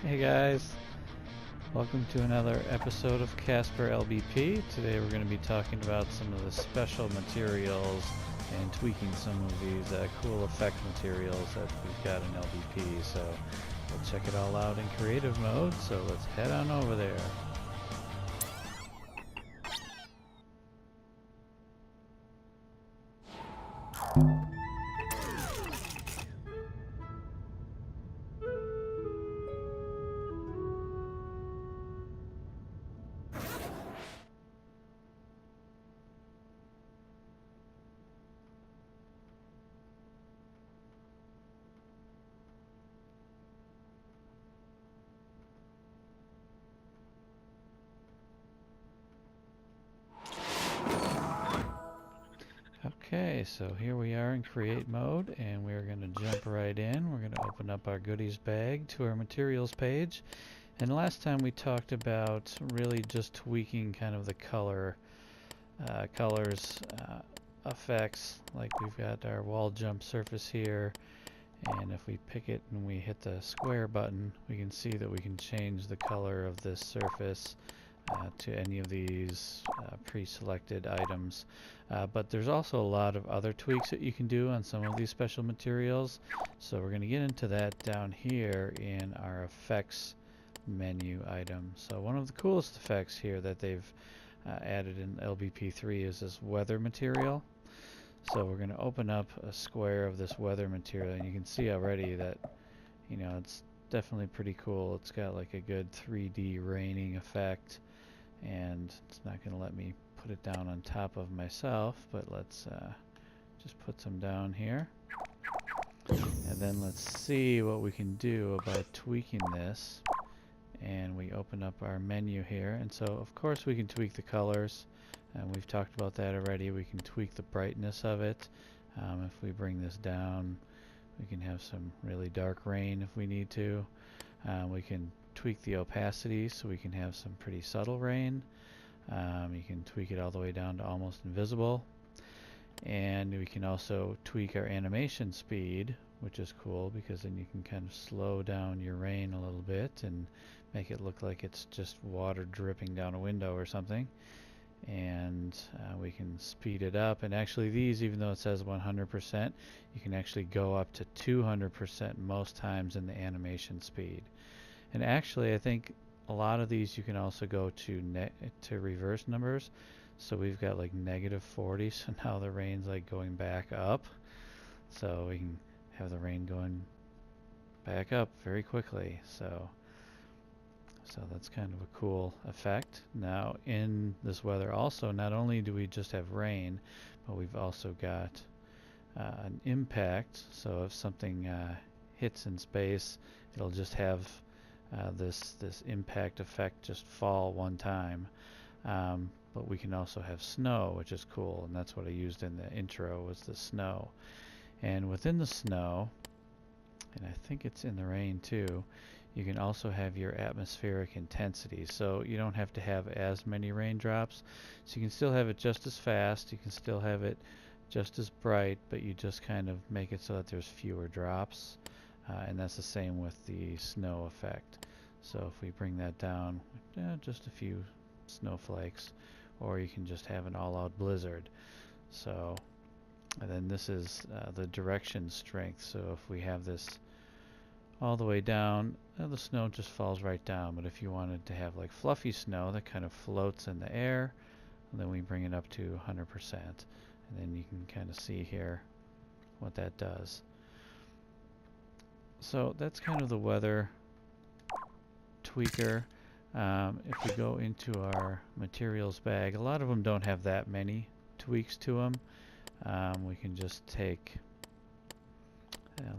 Hey guys, welcome to another episode of Casper LBP. Today we're going to be talking about some of the special materials and tweaking some of these cool effect materials that we've got in LBP. So we'll check it all out in creative mode, so let's head on over there. Okay, so here we are in create mode, and we're going to jump right in. We're going to open up our goodies bag to our materials page. And last time we talked about really just tweaking kind of the colors, effects. Like we've got our wall jump surface here, and if we pick it and we hit the square button, we can see that we can change the color of this surface to any of these pre-selected items. But there's also a lot of other tweaks that you can do on some of these special materials. So we're going to get into that down here in our effects menu item. So one of the coolest effects here that they've added in LBP3 is this weather material. So we're going to open up a square of this weather material, and you can see already that, you know, it's definitely pretty cool. It's got like a good 3D raining effect, and it's not going to let me put it down on top of myself, but let's just put some down here, and then let's see what we can do about tweaking this. And we open up our menu here, and so of course we can tweak the colors, and we've talked about that already. We can tweak the brightness of it. If we bring this down, we can have some really dark rain if we need to. We can tweak the opacity so we can have some pretty subtle rain. You can tweak it all the way down to almost invisible, and we can also tweak our animation speed, which is cool because then you can kind of slow down your rain a little bit and make it look like it's just water dripping down a window or something. And we can speed it up, and actually these, even though it says 100%, you can actually go up to 200% most times in the animation speed. And actually I think a lot of these you can also go to reverse numbers. So we've got like -40, so now the rain's like going back up, so we can have the rain going back up very quickly. So that's kind of a cool effect. Now in this weather also, not only do we just have rain, but we've also got an impact. So if something hits in space, it'll just have this impact effect just fall one time. But we can also have snow, which is cool, and that's what I used in the intro, was the snow. And within the snow, and I think it's in the rain too, you can also have your atmospheric intensity. So you don't have to have as many raindrops. So you can still have it just as fast, you can still have it just as bright, but you just kind of make it so that there's fewer drops. And that's the same with the snow effect. So if we bring that down, just a few snowflakes, or you can just have an all-out blizzard. So, and then this is the direction strength. So if we have this all the way down, the snow just falls right down. But if you wanted to have like fluffy snow that kind of floats in the air, then we bring it up to 100%. And then you can kind of see here what that does. So that's kind of the weather tweaker. If we go into our materials bag, a lot of them don't have that many tweaks to them. We can just take,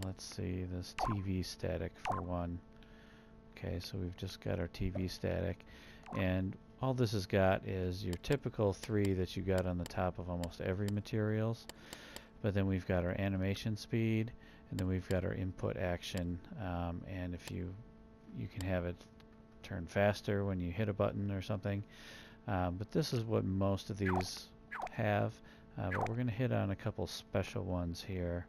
let's see, this TV static for one. Okay, so we've just got our TV static, and all this has got is your typical 3 that you got on the top of almost every materials. But then we've got our animation speed, and then we've got our input action, and if you can have it turn faster when you hit a button or something. But this is what most of these have, but we're going to hit on a couple special ones here.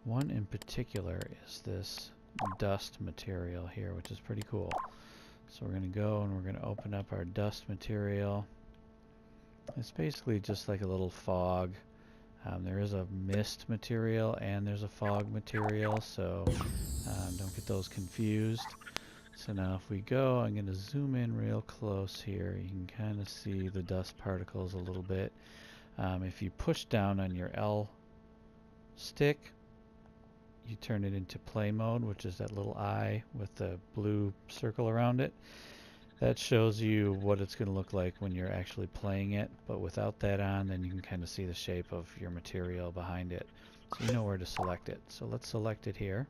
One in particular is this dust material here, which is pretty cool. So we're going to go and we're going to open up our dust material. It's basically just like a little fog. There is a mist material and there's a fog material, so don't get those confused. So now if we go, I'm going to zoom in real close here. You can kind of see the dust particles a little bit. If you push down on your L stick, you turn it into play mode, which is that little eye with the blue circle around it. That shows you what it's going to look like when you're actually playing it, but without that on, then you can kind of see the shape of your material behind it. So you know where to select it. So let's select it here.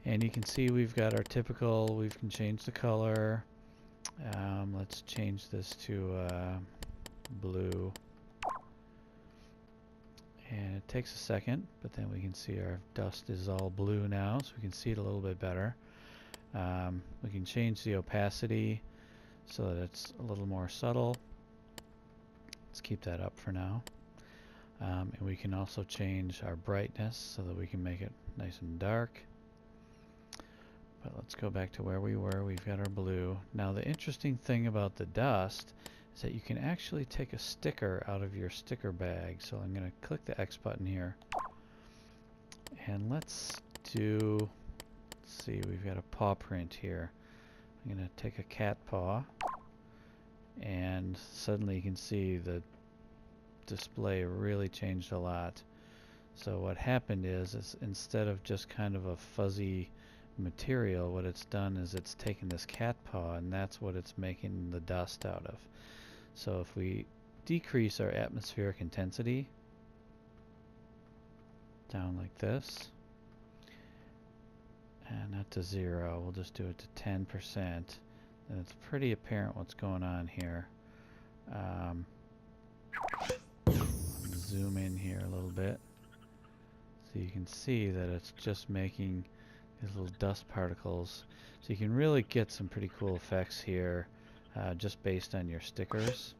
And you can see we've got our typical, we can change the color. Let's change this to blue. And it takes a second, but then we can see our dust is all blue now, so we can see it a little bit better. We can change the opacity so that it's a little more subtle. Let's keep that up for now. And we can also change our brightness so that we can make it nice and dark. But let's go back to where we were. We've got our blue. Now the interesting thing about the dust is that you can actually take a sticker out of your sticker bag. So I'm going to click the X button here. And let's do... see, we've got a paw print here. I'm going to take a cat paw, and suddenly you can see the display really changed a lot. So what happened is instead of just kind of a fuzzy material, what it's done is it's taken this cat paw, and that's what it's making the dust out of. So if we decrease our atmospheric intensity down like this, and not to 0, we'll just do it to 10%, and it's pretty apparent what's going on here. Zoom in here a little bit so you can see that it's just making these little dust particles. So you can really get some pretty cool effects here just based on your stickers.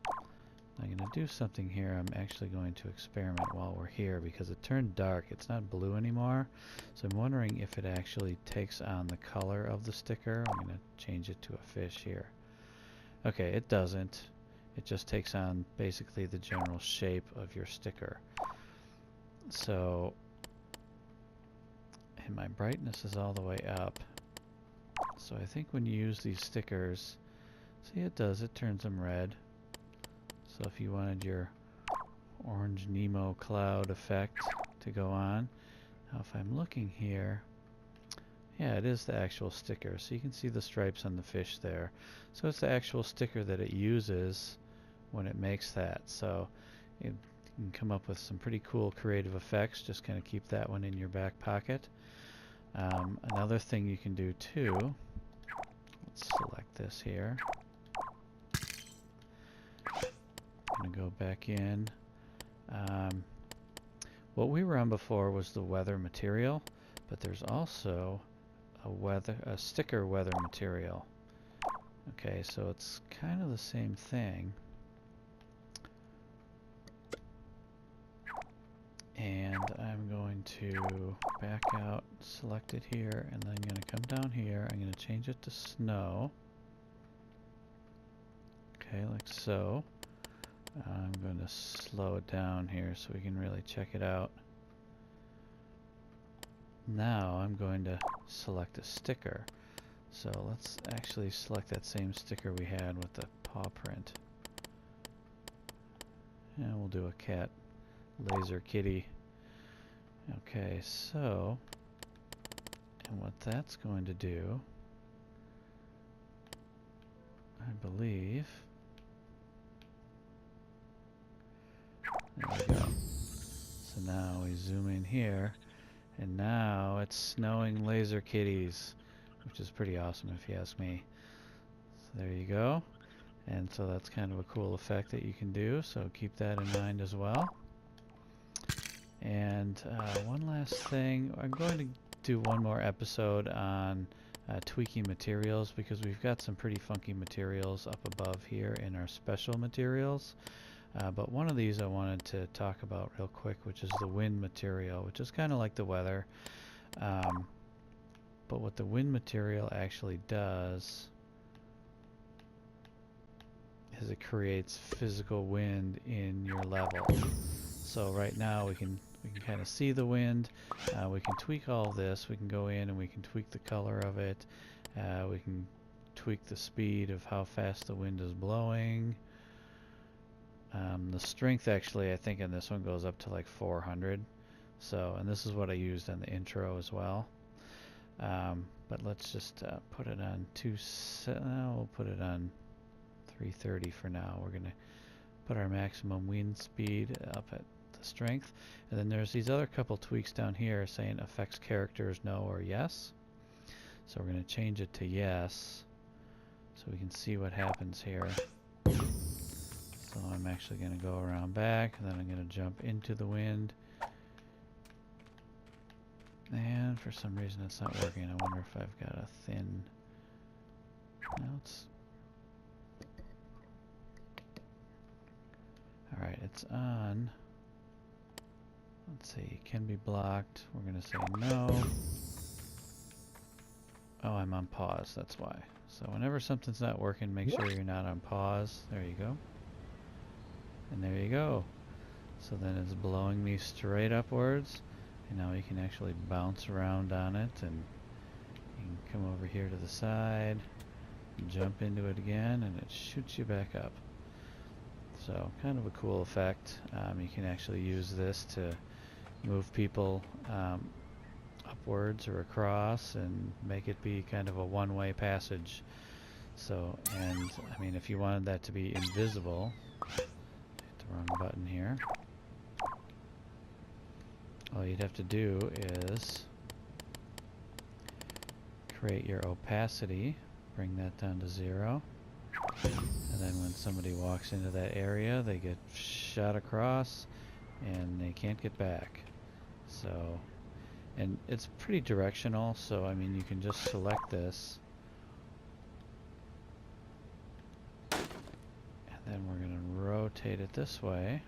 I'm going to do something here. I'm actually going to experiment while we're here because it turned dark. It's not blue anymore. So I'm wondering if it actually takes on the color of the sticker. I'm going to change it to a fish here. Okay, it doesn't. It just takes on basically the general shape of your sticker. So, and my brightness is all the way up. So I think when you use these stickers, see, it does, it turns them red. So if you wanted your orange Nemo cloud effect to go on, now if I'm looking here, yeah, it is the actual sticker. So you can see the stripes on the fish there. So it's the actual sticker that it uses when it makes that. So you can come up with some pretty cool creative effects. Just kind of keep that one in your back pocket. Another thing you can do too, let's select this here. I'm going to go back in. What we were on before was the weather material, but there's also a sticker weather material. Okay, so it's kind of the same thing. And I'm going to back out, select it here, and then I'm going to come down here. I'm going to change it to snow. Okay, like so. I'm going to slow it down here so we can really check it out. Now I'm going to select a sticker. So let's actually select that same sticker we had with the paw print. And we'll do a cat laser kitty. Okay, so, and what that's going to do, I believe, there we go. So now we zoom in here, and now it's snowing laser kitties, which is pretty awesome if you ask me. So there you go. And so that's kind of a cool effect that you can do, so keep that in mind as well. And one last thing, I'm going to do one more episode on tweaking materials because we've got some pretty funky materials up above here in our special materials. But one of these I wanted to talk about real quick, which is the wind material, which is kind of like the weather. But what the wind material actually does is it creates physical wind in your level. So right now we can kind of see the wind. We can tweak all this. We can go in and we can tweak the color of it. We can tweak the speed of how fast the wind is blowing. The strength actually, I think in this one goes up to like 400. So, and this is what I used in the intro as well. But let's just put it on we'll put it on 330 for now. We're gonna put our maximum wind speed up at the strength, and then there's these other couple tweaks down here saying affects characters no or yes. So we're gonna change it to yes, so we can see what happens here. So I'm actually gonna go around back, and then I'm gonna jump into the wind. And for some reason it's not working. I wonder if I've got a thin... No, it's... Alright, it's on. Let's see, it can be blocked. We're going to say no. Oh, I'm on pause, that's why. So whenever something's not working, make sure you're not on pause. There you go. And there you go. So then it's blowing me straight upwards. And now you can actually bounce around on it, and you can come over here to the side, and jump into it again, and it shoots you back up. So kind of a cool effect. You can actually use this to move people upwards or across and make it be kind of a one-way passage. So, and I mean, if you wanted that to be invisible, hit the wrong button here. All you'd have to do is create your opacity, bring that down to 0, and then when somebody walks into that area, they get shot across and they can't get back. So, and it's pretty directional, so I mean you can just select this, and then we're going to rotate it this way.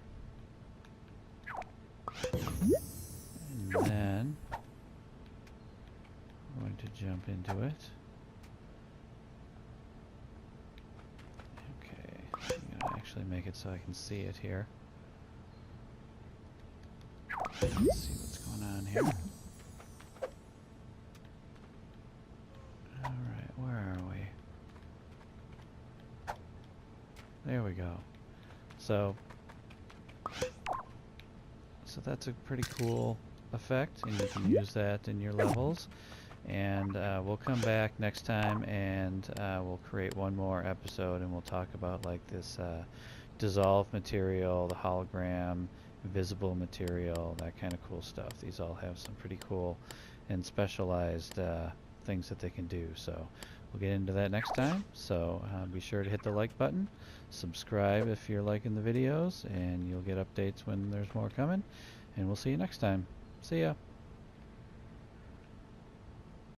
And then we're going to jump into it. Okay, I'm going to actually make it so I can see it here. Let's see what's going on here. Alright, where are we? There we go. So that's a pretty cool effect, and you can use that in your levels. And we'll come back next time, and we'll create one more episode, and we'll talk about like this dissolve material, the hologram, visible material, that kind of cool stuff. These all have some pretty cool and specialized things that they can do. So we'll get into that next time. So be sure to hit the like button, subscribe if you're liking the videos, and you'll get updates when there's more coming. And we'll see you next time. See ya.